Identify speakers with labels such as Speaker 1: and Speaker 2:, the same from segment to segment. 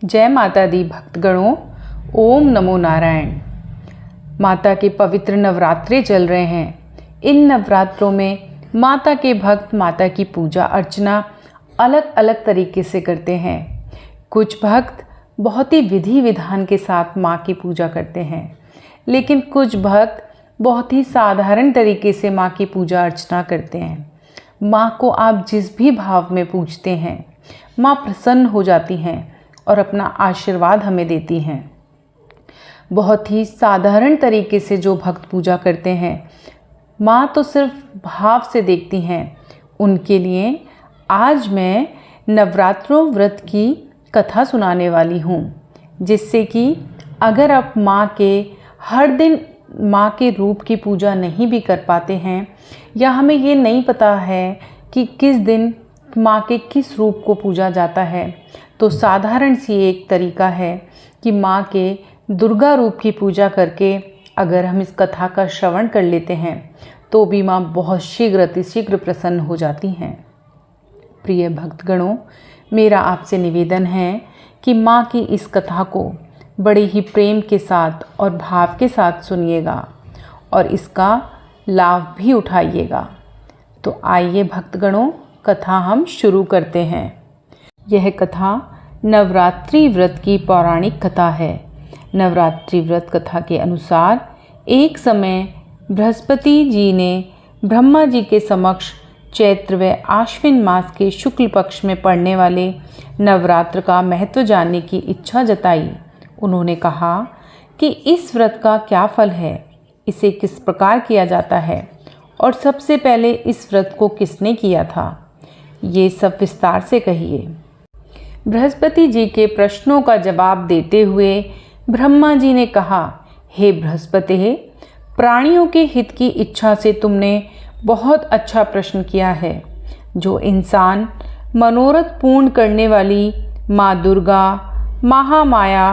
Speaker 1: जय माता दी भक्तगणों, ओम नमो नारायण। माता के पवित्र नवरात्रे चल रहे हैं। इन नवरात्रों में माता के भक्त माता की पूजा अर्चना अलग अलग तरीके से करते हैं। कुछ भक्त बहुत ही विधि विधान के साथ माँ की पूजा करते हैं, लेकिन कुछ भक्त बहुत ही साधारण तरीके से माँ की पूजा अर्चना करते हैं। माँ को आप जिस भी भाव में पूजते हैं, माँ प्रसन्न हो जाती हैं और अपना आशीर्वाद हमें देती हैं। बहुत ही साधारण तरीके से जो भक्त पूजा करते हैं, माँ तो सिर्फ भाव से देखती हैं। उनके लिए आज मैं नवरात्रों व्रत की कथा सुनाने वाली हूँ, जिससे कि अगर आप माँ के हर दिन माँ के रूप की पूजा नहीं भी कर पाते हैं, या हमें ये नहीं पता है कि किस दिन माँ के किस रूप को पूजा जाता है, तो साधारण सी एक तरीका है कि माँ के दुर्गा रूप की पूजा करके अगर हम इस कथा का श्रवण कर लेते हैं तो भी माँ बहुत शीघ्र अतिशीघ्र प्रसन्न हो जाती हैं। प्रिय भक्तगणों, मेरा आपसे निवेदन है कि माँ की इस कथा को बड़े ही प्रेम के साथ और भाव के साथ सुनिएगा और इसका लाभ भी उठाइएगा। तो आइए भक्तगणों, कथा हम शुरू करते हैं। यह कथा नवरात्रि व्रत की पौराणिक कथा है। नवरात्रि व्रत कथा के अनुसार एक समय बृहस्पति जी ने ब्रह्मा जी के समक्ष चैत्र व आश्विन मास के शुक्ल पक्ष में पड़ने वाले नवरात्र का महत्व जानने की इच्छा जताई। उन्होंने कहा कि इस व्रत का क्या फल है, इसे किस प्रकार किया जाता है और सबसे पहले इस व्रत को किसने किया था, ये सब विस्तार से कहिए। बृहस्पति जी के प्रश्नों का जवाब देते हुए ब्रह्मा जी ने कहा, हे बृहस्पति, प्राणियों के हित की इच्छा से तुमने बहुत अच्छा प्रश्न किया है। जो इंसान मनोरथ पूर्ण करने वाली माँ दुर्गा, महामाया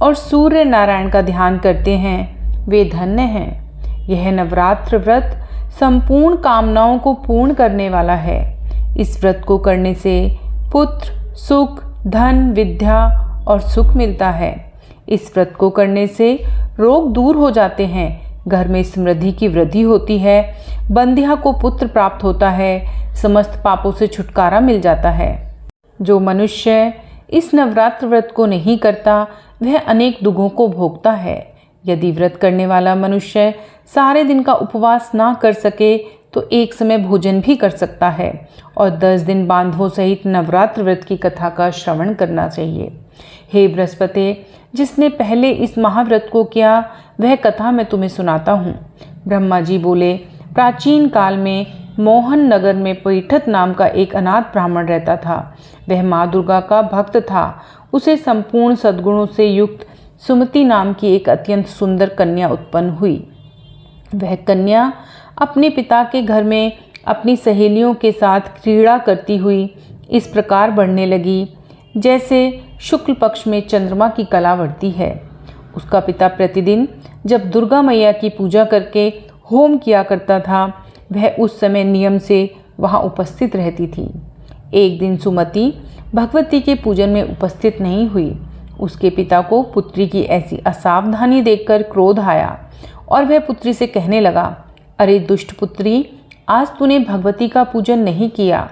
Speaker 1: और सूर्य नारायण का ध्यान करते हैं, वे धन्य हैं। यह नवरात्र व्रत संपूर्ण कामनाओं को पूर्ण करने वाला है। इस व्रत को करने से पुत्र, सुख, धन, विद्या और सुख मिलता है। इस व्रत को करने से रोग दूर हो जाते हैं, घर में समृद्धि की वृद्धि होती है, बंध्या को पुत्र प्राप्त होता है, समस्त पापों से छुटकारा मिल जाता है। जो मनुष्य इस नवरात्र व्रत को नहीं करता, वह अनेक दुखों को भोगता है। यदि व्रत करने वाला मनुष्य सारे दिन का उपवास ना कर सके तो एक समय भोजन भी कर सकता है और 10 दिन बांधवों सहित नवरात्र व्रत की कथा का श्रवण करना चाहिए। हे बृहस्पति, जिसने पहले इस महाव्रत को किया, वह कथा मैं तुम्हें सुनाता हूँ। ब्रह्मा जी बोले, प्राचीन काल में मोहन नगर में पैठत नाम का एक अनाथ ब्राह्मण रहता था। वह माँ दुर्गा का भक्त था। उसे संपूर्ण सद्गुणों से युक्त सुमति नाम की एक अत्यंत सुंदर कन्या उत्पन्न हुई। वह कन्या अपने पिता के घर में अपनी सहेलियों के साथ क्रीड़ा करती हुई इस प्रकार बढ़ने लगी जैसे शुक्ल पक्ष में चंद्रमा की कला बढ़ती है। उसका पिता प्रतिदिन जब दुर्गा मैया की पूजा करके होम किया करता था, वह उस समय नियम से वहाँ उपस्थित रहती थी। एक दिन सुमति भगवती के पूजन में उपस्थित नहीं हुई। उसके पिता को पुत्री की ऐसी असावधानी देखकर क्रोध आया और वह पुत्री से कहने लगा, अरे दुष्ट पुत्री, आज तूने भगवती का पूजन नहीं किया,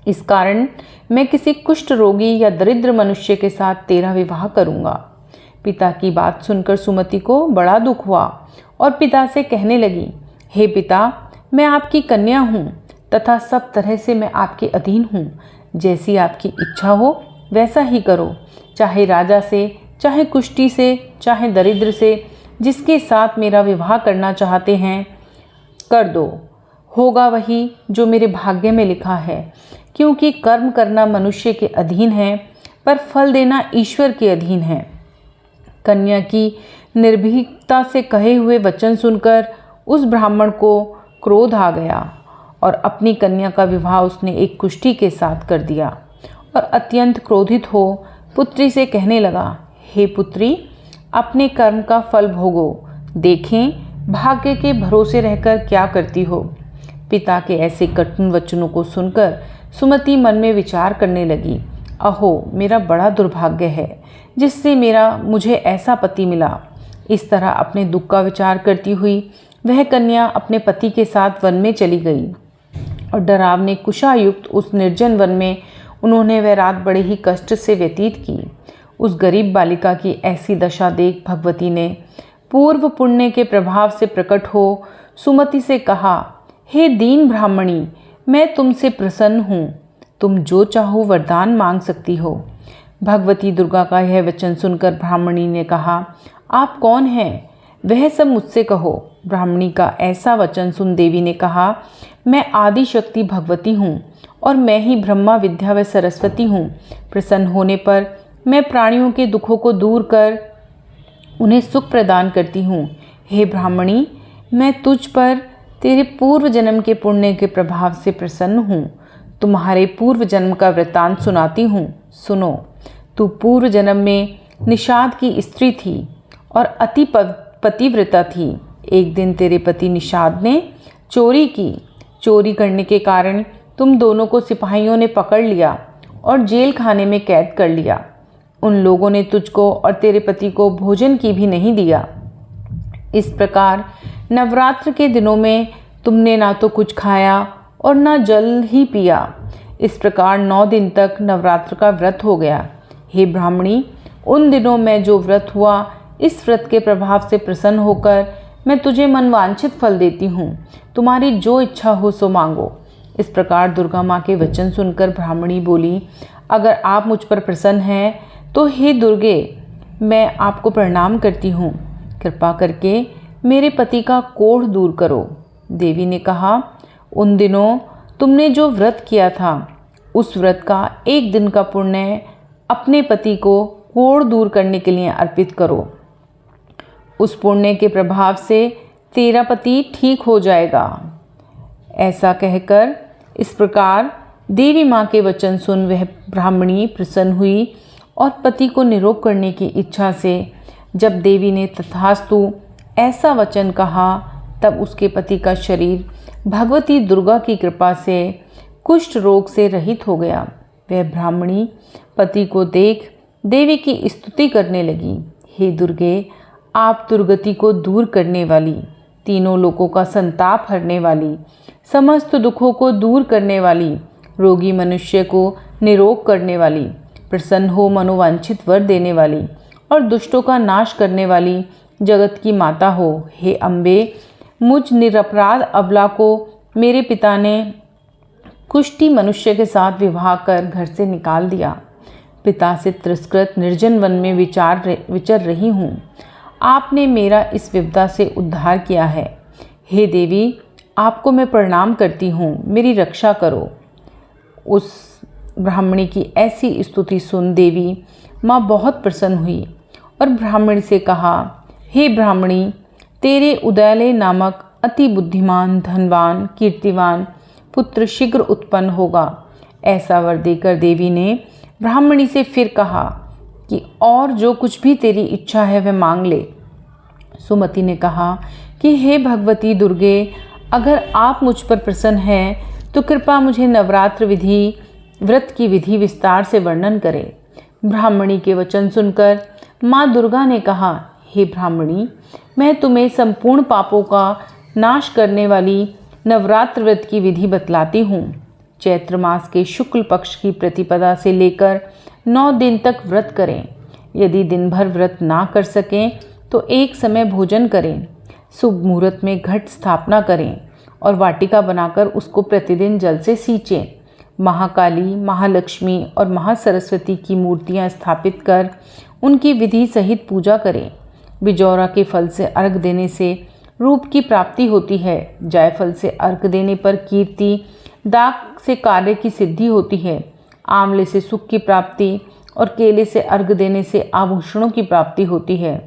Speaker 1: इस कारण मैं किसी कुष्ठ रोगी या दरिद्र मनुष्य के साथ तेरा विवाह करूँगा। पिता की बात सुनकर सुमति को बड़ा दुख हुआ और पिता से कहने लगी, हे पिता, मैं आपकी कन्या हूँ तथा सब तरह से मैं आपके अधीन हूँ। जैसी आपकी इच्छा हो वैसा ही करो, चाहे राजा से, चाहे कुष्ठी से, चाहे दरिद्र से, जिसके साथ मेरा विवाह करना चाहते हैं कर दो। होगा वही जो मेरे भाग्य में लिखा है, क्योंकि कर्म करना मनुष्य के अधीन है, पर फल देना ईश्वर के अधीन है। कन्या की निर्भीकता से कहे हुए वचन सुनकर उस ब्राह्मण को क्रोध आ गया और अपनी कन्या का विवाह उसने एक कुष्ठी के साथ कर दिया और अत्यंत क्रोधित हो पुत्री से कहने लगा, हे पुत्री, अपने कर्म का फल भोगो, देखें भाग्य के भरोसे रहकर क्या करती हो। पिता के ऐसे कठिन वचनों को सुनकर सुमति मन में विचार करने लगी अहो मेरा बड़ा दुर्भाग्य है जिससे मुझे ऐसा पति मिला। इस तरह अपने दुख का विचार करती हुई वह कन्या अपने पति के साथ वन में चली गई और डरावने कुशायुक्त उस निर्जन वन में उन्होंने वह रात बड़े ही कष्ट से व्यतीत की। उस गरीब बालिका की ऐसी दशा देख भगवती ने पूर्व पुण्य के प्रभाव से प्रकट हो सुमति से कहा, हे दीन ब्राह्मणी, मैं तुमसे प्रसन्न हूँ, तुम जो चाहो वरदान मांग सकती हो। भगवती दुर्गा का यह वचन सुनकर ब्राह्मणी ने कहा, आप कौन हैं? वह सब मुझसे कहो। ब्राह्मणी का ऐसा वचन सुन देवी ने कहा, मैं आदि शक्ति भगवती हूँ और मैं ही ब्रह्मा विद्या व सरस्वती हूँ। प्रसन्न होने पर मैं प्राणियों के दुखों को दूर कर उन्हें सुख प्रदान करती हूँ। हे ब्राह्मणी, मैं तुझ पर तेरे पूर्व जन्म के पुण्य के प्रभाव से प्रसन्न हूँ। तुम्हारे पूर्व जन्म का वृत्तांत सुनाती हूँ, सुनो। तू पूर्व जन्म में निषाद की स्त्री थी और अति पतिव्रता थी। एक दिन तेरे पति निषाद ने चोरी की। चोरी करने के कारण तुम दोनों को सिपाहियों ने पकड़ लिया और जेल खाने में कैद कर लिया। उन लोगों ने तुझको और तेरे पति को भोजन की भी नहीं दिया। इस प्रकार नवरात्र के दिनों में तुमने ना तो कुछ खाया और ना जल ही पिया। इस प्रकार 9 दिन तक नवरात्र का व्रत हो गया। हे ब्राह्मणी, उन दिनों में जो व्रत हुआ, इस व्रत के प्रभाव से प्रसन्न होकर मैं तुझे मनवांछित फल देती हूँ। तुम्हारी जो इच्छा हो सो मांगो। इस प्रकार दुर्गा माँ के वचन सुनकर ब्राह्मणी बोली, अगर आप मुझ पर प्रसन्न हैं तो हे दुर्गे, मैं आपको प्रणाम करती हूँ। कृपा करके मेरे पति का कोढ़ दूर करो। देवी ने कहा, उन दिनों तुमने जो व्रत किया था उस व्रत का 1 दिन का पुण्य अपने पति को कोढ़ दूर करने के लिए अर्पित करो। उस पुण्य के प्रभाव से तेरा पति ठीक हो जाएगा। ऐसा कहकर इस प्रकार देवी माँ के वचन सुन वह ब्राह्मणी प्रसन्न हुई और पति को निरोग करने की इच्छा से जब देवी ने तथास्तु ऐसा वचन कहा, तब उसके पति का शरीर भगवती दुर्गा की कृपा से कुष्ठ रोग से रहित हो गया। वह ब्राह्मणी पति को देख देवी की स्तुति करने लगी। हे दुर्गे, आप दुर्गति को दूर करने वाली, तीनों लोकों का संताप हरने वाली, समस्त दुखों को दूर करने वाली, रोगी मनुष्य को निरोग करने वाली, प्रसन्न हो मनोवांछित वर देने वाली और दुष्टों का नाश करने वाली जगत की माता हो। हे अम्बे, मुझ निरपराध अबला को मेरे पिता ने कुष्ठी मनुष्य के साथ विवाह कर घर से निकाल दिया। पिता से तिरस्कृत निर्जन वन में विचर रही हूँ। आपने मेरा इस विपदा से उद्धार किया है। हे देवी, आपको मैं प्रणाम करती हूँ, मेरी रक्षा करो। उस ब्राह्मणी की ऐसी स्तुति सुन देवी माँ बहुत प्रसन्न हुई और ब्राह्मणी से कहा, हे ब्राह्मणी, तेरे उदयलय नामक अति बुद्धिमान, धनवान, कीर्तिवान पुत्र शीघ्र उत्पन्न होगा। ऐसा वर देकर देवी ने ब्राह्मणी से फिर कहा कि और जो कुछ भी तेरी इच्छा है वह मांग ले। सुमति ने कहा कि हे भगवती दुर्गे, अगर आप मुझ पर प्रसन्न हैं तो कृपा मुझे नवरात्र व्रत की विधि विस्तार से वर्णन करें। ब्राह्मणी के वचन सुनकर माँ दुर्गा ने कहा, हे ब्राह्मणी, मैं तुम्हें संपूर्ण पापों का नाश करने वाली नवरात्र व्रत की विधि बतलाती हूँ। चैत्र मास के शुक्ल पक्ष की प्रतिपदा से लेकर 9 दिन तक व्रत करें। यदि दिन भर व्रत ना कर सकें तो एक समय भोजन करें। शुभ मुहूर्त में घट स्थापना करें और वाटिका बनाकर उसको प्रतिदिन जल से सींचें। महाकाली, महालक्ष्मी और महासरस्वती की मूर्तियाँ स्थापित कर उनकी विधि सहित पूजा करें। बिजौरा के फल से अर्घ देने से रूप की प्राप्ति होती है। जायफल से अर्घ देने पर कीर्ति, दाग से कार्य की सिद्धि होती है। आंवले से सुख की प्राप्ति और केले से अर्घ देने से आभूषणों की प्राप्ति होती है।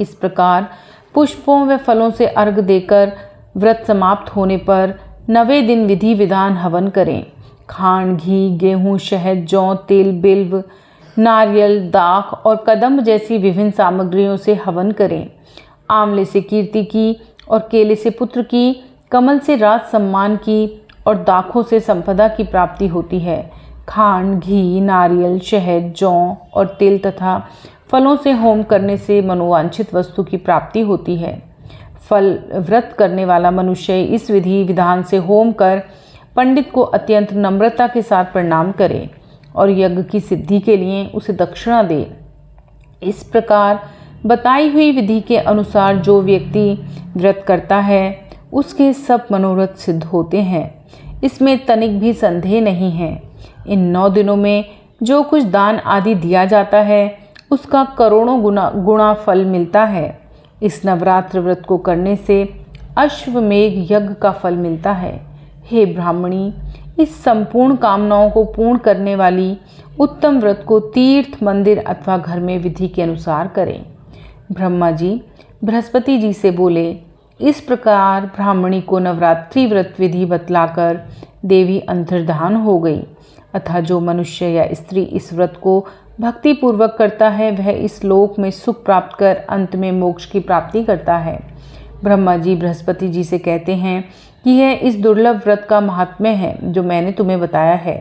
Speaker 1: इस प्रकार पुष्पों व फलों से अर्घ देकर व्रत समाप्त होने पर 9वें दिन विधि विधान हवन करें। खांड, घी, गेहूँ, शहद, जौ, तेल, बिल्व, नारियल, दाख और कदम्ब जैसी विभिन्न सामग्रियों से हवन करें। आंवले से कीर्ति की और केले से पुत्र की, कमल से राज सम्मान की और दाखों से संपदा की प्राप्ति होती है। खांड, घी, नारियल, शहद, जौ और तिल तथा फलों से होम करने से मनोवांछित वस्तु की प्राप्ति होती है। फल व्रत करने वाला मनुष्य इस विधि विधान से होम कर पंडित को अत्यंत नम्रता के साथ प्रणाम करे और यज्ञ की सिद्धि के लिए उसे दक्षिणा दे। इस प्रकार बताई हुई विधि के अनुसार जो व्यक्ति व्रत करता है उसके सब मनोरथ सिद्ध होते हैं, इसमें तनिक भी संदेह नहीं है। इन 9 दिनों में जो कुछ दान आदि दिया जाता है उसका करोड़ों गुणा फल मिलता है। इस नवरात्र व्रत को करने से अश्वमेघ यज्ञ का फल मिलता है। हे ब्राह्मणी, इस संपूर्ण कामनाओं को पूर्ण करने वाली उत्तम व्रत को तीर्थ, मंदिर अथवा घर में विधि के अनुसार करें। ब्रह्मा जी बृहस्पति जी से बोले, इस प्रकार ब्राह्मणी को नवरात्रि व्रत विधि बतलाकर देवी अंतर्धान हो गई। अतः जो मनुष्य या स्त्री इस व्रत को भक्ति पूर्वक करता है वह इस लोक में सुख प्राप्त कर अंत में मोक्ष की प्राप्ति करता है। ब्रह्मा जी बृहस्पति जी से कहते हैं कि यह इस दुर्लभ व्रत का महात्म्य है जो मैंने तुम्हें बताया है।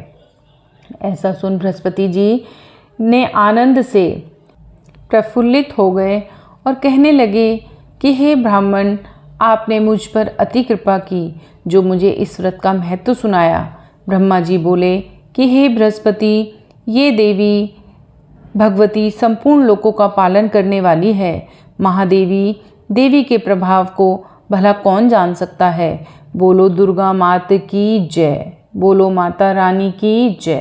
Speaker 1: ऐसा सुन बृहस्पति जी ने आनंद से प्रफुल्लित हो गए और कहने लगे कि हे ब्राह्मण, आपने मुझ पर अति कृपा की जो मुझे इस व्रत का महत्व सुनाया। ब्रह्मा जी बोले कि हे बृहस्पति, ये देवी भगवती संपूर्ण लोकों का पालन करने वाली है। महादेवी देवी के प्रभाव को भला कौन जान सकता है। बोलो दुर्गा मात की जय, बोलो माता रानी की जय।